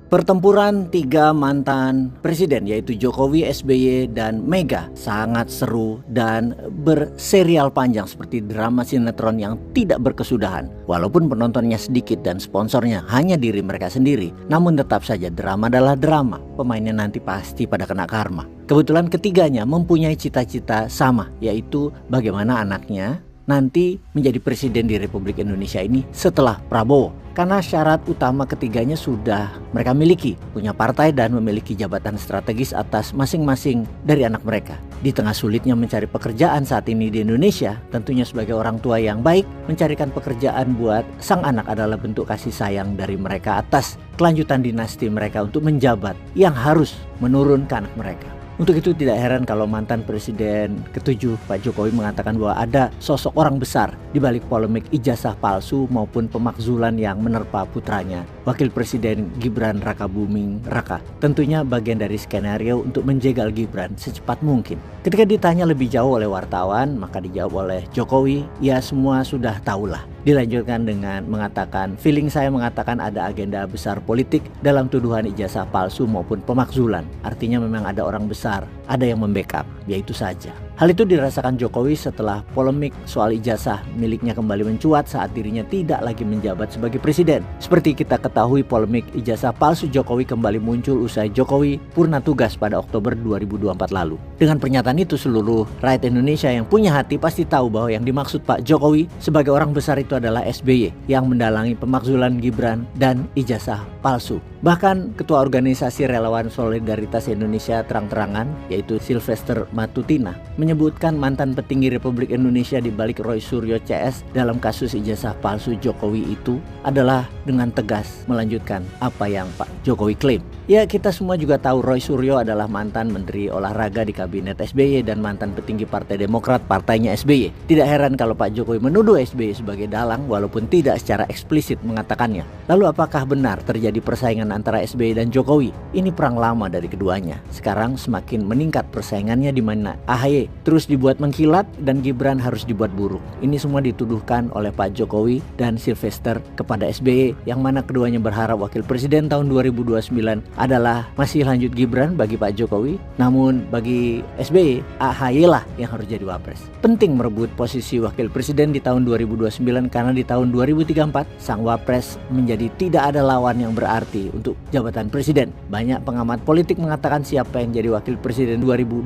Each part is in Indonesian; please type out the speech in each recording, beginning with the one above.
Pertempuran tiga mantan presiden yaitu Jokowi, SBY, dan Mega sangat seru dan berserial panjang seperti drama sinetron yang tidak berkesudahan. Walaupun penontonnya sedikit dan sponsornya hanya diri mereka sendiri, namun tetap saja drama adalah drama. Pemainnya nanti pasti pada kena karma. Kebetulan ketiganya mempunyai cita-cita sama, yaitu bagaimana anaknya nanti menjadi presiden di Republik Indonesia ini setelah Prabowo. Karena syarat utama ketiganya sudah mereka miliki, punya partai dan memiliki jabatan strategis atas masing-masing dari anak mereka. Di tengah sulitnya mencari pekerjaan saat ini di Indonesia, tentunya sebagai orang tua yang baik, mencarikan pekerjaan buat sang anak adalah bentuk kasih sayang dari mereka atas kelanjutan dinasti mereka untuk menjabat yang harus menurun ke anak mereka. Untuk itu tidak heran kalau mantan Presiden ke-7 Pak Jokowi mengatakan bahwa ada sosok orang besar di balik polemik ijazah palsu maupun pemakzulan yang menerpa putranya, Wakil Presiden Gibran Rakabuming Raka. Tentunya bagian dari skenario untuk menjegal Gibran secepat mungkin. Ketika ditanya lebih jauh oleh wartawan, maka dijawab oleh Jokowi, ya semua sudah tahulah. Dilanjutkan dengan mengatakan, feeling saya mengatakan ada agenda besar politik dalam tuduhan ijazah palsu maupun pemakzulan. Artinya memang ada orang besar, ada yang membackup, yaitu saja. Hal itu dirasakan Jokowi setelah polemik soal ijazah miliknya kembali mencuat saat dirinya tidak lagi menjabat sebagai presiden. Seperti kita ketahui, polemik ijazah palsu Jokowi kembali muncul usai Jokowi purna tugas pada Oktober 2024 lalu. Dengan pernyataan itu, seluruh rakyat Indonesia yang punya hati pasti tahu bahwa yang dimaksud Pak Jokowi sebagai orang besar itu adalah SBY yang mendalangi pemakzulan Gibran dan ijazah palsu. Bahkan Ketua Organisasi Relawan Solidaritas Indonesia terang-terangan, yaitu Sylvester Matutina, menyebutkan mantan petinggi Republik Indonesia di balik Roy Suryo CS dalam kasus ijazah palsu Jokowi itu adalah dengan tegas melanjutkan apa yang Pak Jokowi klaim. Ya, kita semua juga tahu Roy Suryo adalah mantan Menteri Olahraga di Kabinet SBY dan mantan petinggi Partai Demokrat, partainya SBY. Tidak heran kalau Pak Jokowi menuduh SBY sebagai dalang walaupun tidak secara eksplisit mengatakannya. Lalu apakah benar terjadi persaingan antara SBY dan Jokowi? Ini perang lama dari keduanya. Sekarang semakin meningkat persaingannya di mana AHY terus dibuat mengkilat dan Gibran harus dibuat buruk. Ini semua dituduhkan oleh Pak Jokowi dan Sylvester kepada SBY, yang mana keduanya berharap Wakil Presiden tahun 2029 adalah masih lanjut Gibran bagi Pak Jokowi, namun bagi SBY, AHY lah yang harus jadi wapres. Penting merebut posisi Wakil Presiden di tahun 2029 karena di tahun 2034 sang wapres menjadi tidak ada lawan yang berarti untuk jabatan presiden. Banyak pengamat politik mengatakan siapa yang jadi Wakil Presiden 2029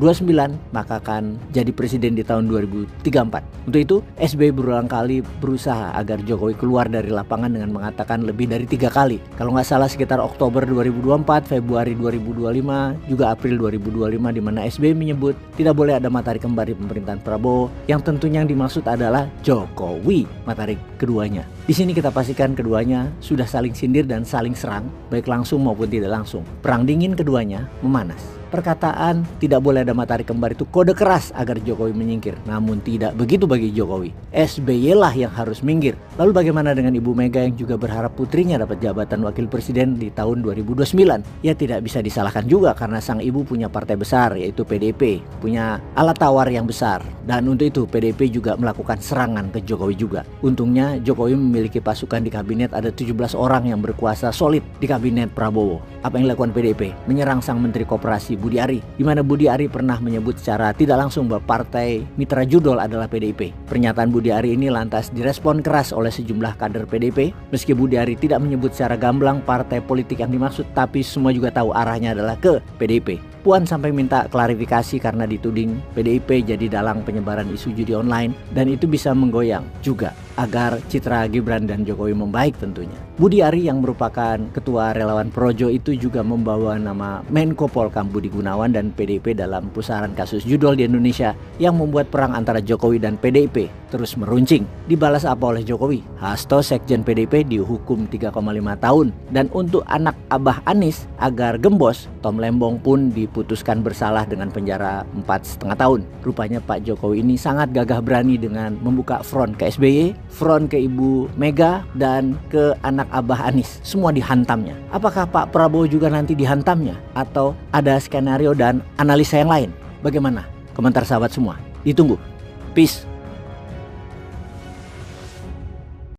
maka akan jadi presiden di tahun 2034. Untuk itu, SBY berulang kali berusaha agar Jokowi keluar dari lapangan dengan mengatakan lebih dari 3 kali. Kalau nggak salah sekitar Oktober 2024, Februari 2025, juga April 2025, di mana SBY menyebut tidak boleh ada matahari kembar di pemerintahan Prabowo, yang tentunya yang dimaksud adalah Jokowi, matahari keduanya. Di sini kita pastikan keduanya sudah saling sindir dan saling serang, baik langsung maupun tidak langsung. Perang dingin keduanya memanas. Perkataan tidak boleh ada matahari kembar itu kode keras agar Jokowi menyingkir. Namun tidak begitu bagi Jokowi. SBY lah yang harus minggir. Lalu bagaimana dengan Ibu Mega yang juga berharap putrinya dapat jabatan Wakil Presiden di tahun 2029? Ya tidak bisa disalahkan juga karena sang ibu punya partai besar yaitu PDIP. Punya alat tawar yang besar. Dan untuk itu PDIP juga melakukan serangan ke Jokowi juga. Untungnya Jokowi memiliki pasukan di kabinet, ada 17 orang yang berkuasa solid di kabinet Prabowo. Apa yang dilakukan PDIP? Menyerang sang Menteri Koperasi Budi Ari, di mana Budi Ari pernah menyebut secara tidak langsung bahwa partai mitra judol adalah PDIP. Pernyataan Budi Ari ini lantas direspon keras oleh sejumlah kader PDIP. Meski Budi Ari tidak menyebut secara gamblang partai politik yang dimaksud, tapi semua juga tahu arahnya adalah ke PDIP. Puan sampai minta klarifikasi karena dituding PDIP jadi dalang penyebaran isu judi online, dan itu bisa menggoyang juga agar citra Gibran dan Jokowi membaik tentunya. Budi Ari yang merupakan ketua relawan Projo itu juga membawa nama Menko Polkam Budi Gunawan dan PDIP dalam pusaran kasus judol di Indonesia yang membuat perang antara Jokowi dan PDIP terus meruncing. Dibalas apa oleh Jokowi? Hasto Sekjen PDIP dihukum 3,5 tahun, dan untuk anak Abah Anies agar gembos, Tom Lembong pun diputuskan bersalah dengan penjara 4,5 tahun. Rupanya Pak Jokowi ini sangat gagah berani dengan membuka front ke SBY, front ke Ibu Mega, dan ke anak Abah Anies. Semua dihantamnya. Apakah Pak Prabowo juga nanti dihantamnya? Atau ada skenario dan analisa yang lain? Bagaimana? Komentar sahabat semua. Ditunggu. Peace.